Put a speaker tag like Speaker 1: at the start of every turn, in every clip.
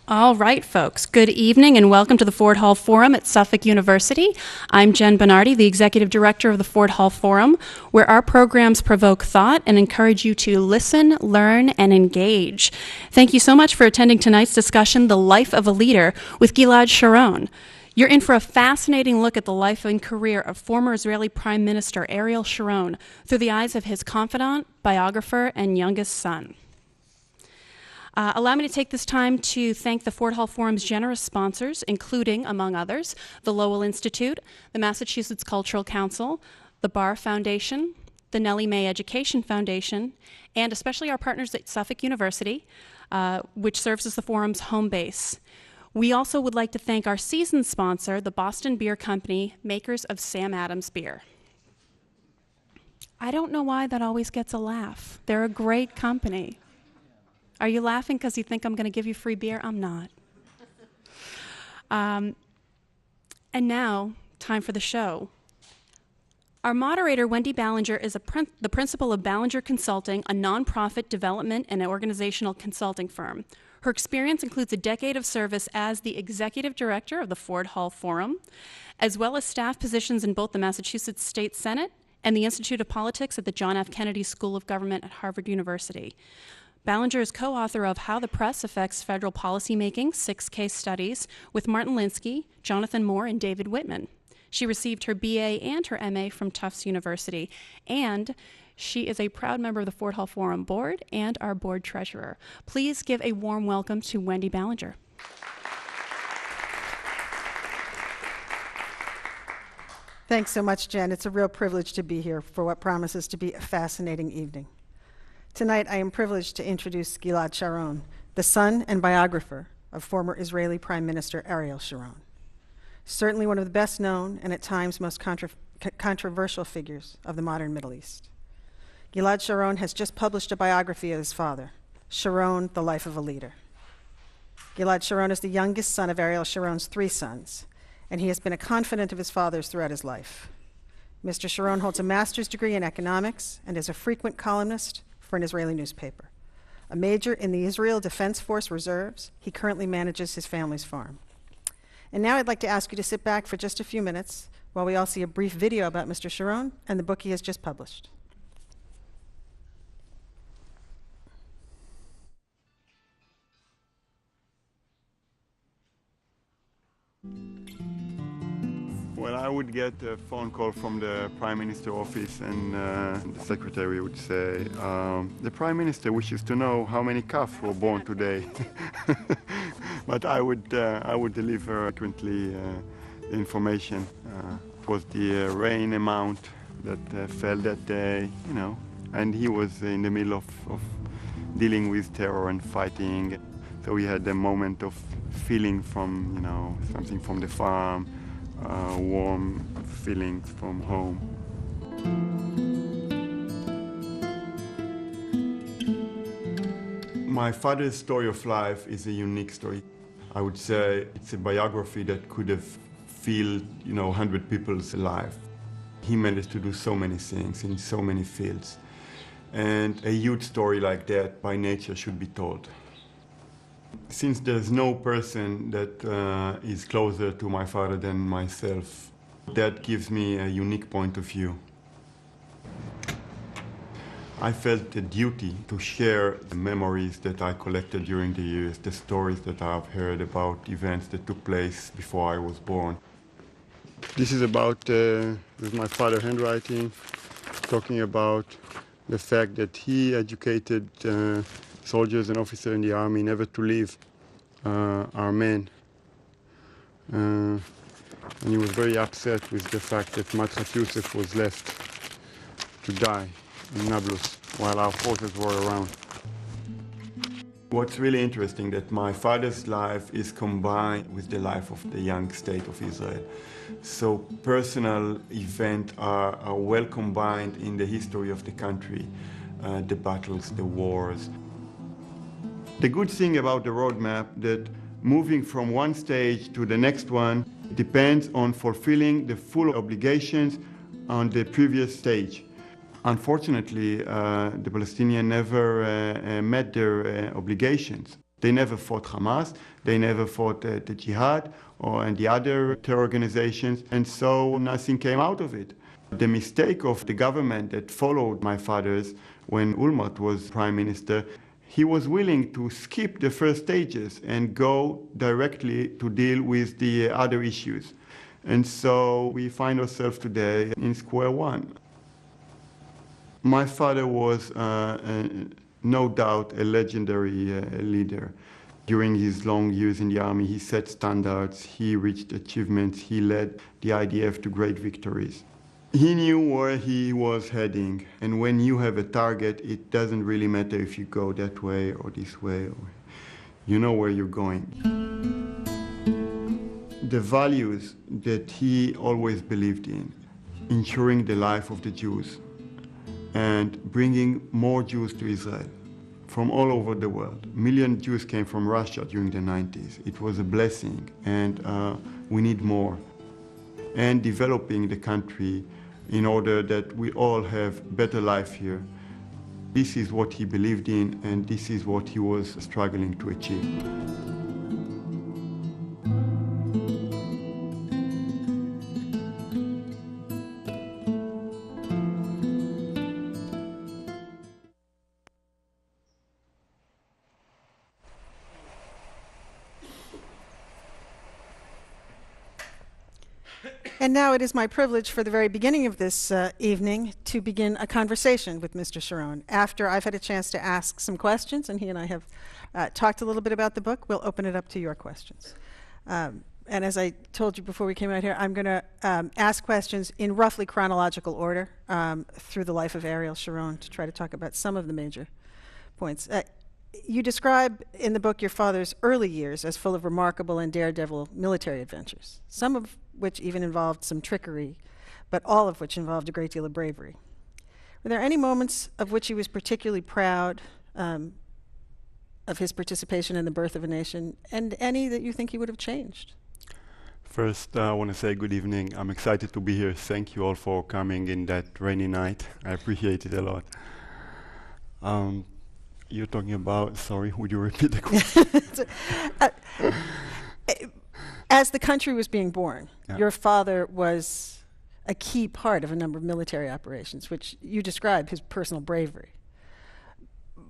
Speaker 1: All right, folks. Good evening and welcome to the Ford Hall Forum at Suffolk University. I'm Jen Bernardi, the Executive Director of the Ford Hall Forum, where our programs provoke thought and encourage you to listen, learn, and engage. Thank you so much for attending tonight's discussion, The Life of a Leader, with Gilad Sharon. You're in for a fascinating look at the life and career of former Israeli Prime Minister Ariel Sharon through the eyes of his confidant, biographer, and youngest son. Allow me to take this time to thank the Ford Hall Forum's generous sponsors, including, among others, the Lowell Institute, the Massachusetts Cultural Council, the Barr Foundation, the Nellie Mae Education Foundation, and especially our partners at Suffolk University, which serves as the forum's home base. We also would like to thank our season sponsor, the Boston Beer Company, makers of Sam Adams beer. I don't know why that always gets a laugh. They're a great company. Are you laughing because you think I'm going to give you free beer? I'm not. And now, time for the show. Our moderator, Wendy Ballinger, is the principal of Ballinger Consulting, a nonprofit development and organizational consulting firm. Her experience includes a decade of service as the executive director of the Ford Hall Forum, as well as staff positions in both the Massachusetts State Senate and the Institute of Politics at the John F. Kennedy School of Government at Harvard University. Ballinger is co-author of How the Press Affects Federal Policymaking, 6 case studies, with Martin Linsky, Jonathan Moore, and David Whitman. She received her BA and her MA from Tufts University, and she is a proud member of the Ford Hall Forum Board and our board treasurer. Please give a warm welcome to Wendy Ballinger.
Speaker 2: Thanks so much, Jen. It's a real privilege to be here for what promises to be a fascinating evening. Tonight, I am privileged to introduce Gilad Sharon, the son and biographer of former Israeli Prime Minister Ariel Sharon. Certainly one of the best known and at times most controversial figures of the modern Middle East. Gilad Sharon has just published a biography of his father, Sharon, The Life of a Leader. Gilad Sharon is the youngest son of Ariel Sharon's 3 sons, and he has been a confidant of his father's throughout his life. Mr. Sharon holds a master's degree in economics and is a frequent columnist for an Israeli newspaper. A major in the Israel Defense Force Reserves, he currently manages his family's farm. And now I'd like to ask you to sit back for just a few minutes while we all see a brief video about Mr. Sharon and the book he has just published.
Speaker 3: Well, I would get a phone call from the Prime Minister office, and the secretary would say, the Prime Minister wishes to know how many calves were born today. But I would deliver frequently the information. It was the rain amount that fell that day, and he was in the middle of dealing with terror and fighting. So we had a moment of feeling from, something from the farm, warm feelings from home. My father's story of life is a unique story. I would say it's a biography that could have filled, 100 people's life. He managed to do so many things in so many fields. And a huge story like that, by nature, should be told. Since there's no person that is closer to my father than myself, that gives me a unique point of view. I felt a duty to share the memories that I collected during the years, the stories that I've heard about events that took place before I was born. This is about, with my father's handwriting, talking about the fact that he educated soldiers and officers in the army never to leave our men. And he was very upset with the fact that Madhat Yusuf was left to die in Nablus while our forces were around. What's really interesting that my father's life is combined with the life of the young state of Israel. So personal events are well combined in the history of the country, the battles, the wars. The good thing about the roadmap that moving from one stage to the next one depends on fulfilling the full obligations on the previous stage. Unfortunately, the Palestinians never met their obligations. They never fought Hamas, they never fought the jihad and the other terror organizations, and so nothing came out of it. The mistake of the government that followed my father's when Ulmert was prime minister, he was willing to skip the first stages and go directly to deal with the other issues. And so we find ourselves today in square one. My father was no doubt a legendary leader. During his long years in the army, he set standards, he reached achievements, he led the IDF to great victories. He knew where he was heading, and when you have a target, it doesn't really matter if you go that way or this way, or you know where you're going. The values that he always believed in, ensuring the life of the Jews, and bringing more Jews to Israel from all over the world. Million Jews came from Russia during the 90s. It was a blessing, and we need more. And developing the country in order that we all have better life here. This is what he believed in, and this is what he was struggling to achieve.
Speaker 2: And now it is my privilege for the very beginning of this evening to begin a conversation with Mr. Sharon. After I've had a chance to ask some questions, and he and I have talked a little bit about the book, we'll open it up to your questions. And as I told you before we came out here, I'm going to ask questions in roughly chronological order through the life of Ariel Sharon to try to talk about some of the major points. You describe in the book your father's early years as full of remarkable and daredevil military adventures, some of which even involved some trickery, but all of which involved a great deal of bravery. Were there any moments of which he was particularly proud of his participation in the birth of a nation, and any that you think he would have changed?
Speaker 3: First, I want to say good evening. I'm excited to be here. Thank you all for coming in that rainy night. I appreciate it a lot. You're talking about, sorry, would you repeat the question?
Speaker 2: As the country was being born,
Speaker 3: Yeah.
Speaker 2: your father was a key part of a number of military operations, which you describe his personal bravery.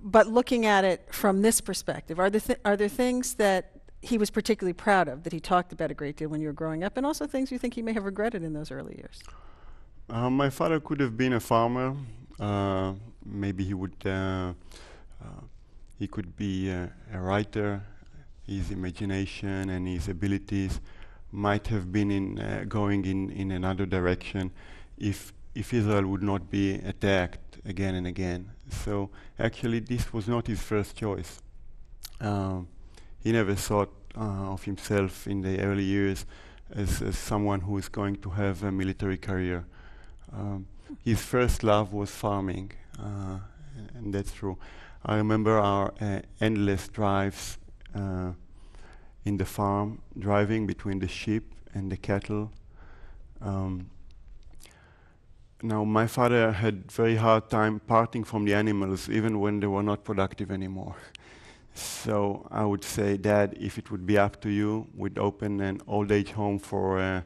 Speaker 2: But looking at it from this perspective, are there things that he was particularly proud of, that he talked about a great deal when you were growing up, and also things you think he may have regretted in those early years?
Speaker 3: My father could have been a farmer. Maybe he would. He could be a writer. His imagination and his abilities might have been going in another direction if Israel would not be attacked again and again. So actually this was not his first choice. He never thought of himself in the early years as someone who is going to have a military career. His first love was farming, and that's true. I remember our endless drives in the farm, driving between the sheep and the cattle. Now, my father had very hard time parting from the animals, even when they were not productive anymore. So I would say, Dad, if it would be up to you, we'd open an old age home for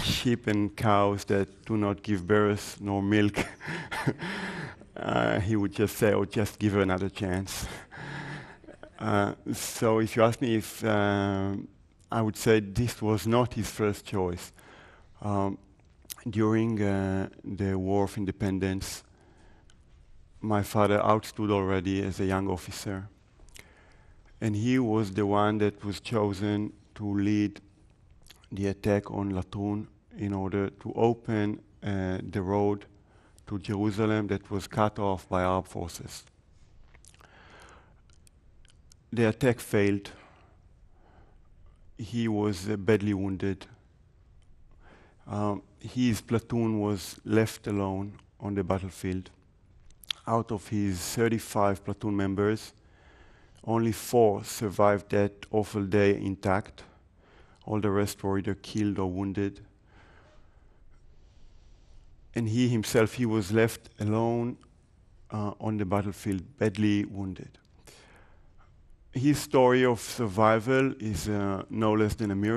Speaker 3: sheep and cows that do not give birth nor milk. He would just say, oh, just give her another chance. So if you ask me if I would say this was not his first choice. During the War of Independence, my father outstood already as a young officer. And he was the one that was chosen to lead the attack on Latrun in order to open the road to Jerusalem that was cut off by Arab forces. The attack failed. He was badly wounded. His platoon was left alone on the battlefield. Out of his 35 platoon members, only 4 survived that awful day intact. All the rest were either killed or wounded. And he himself, he was left alone on the battlefield, badly wounded. His story of survival is no less than a miracle.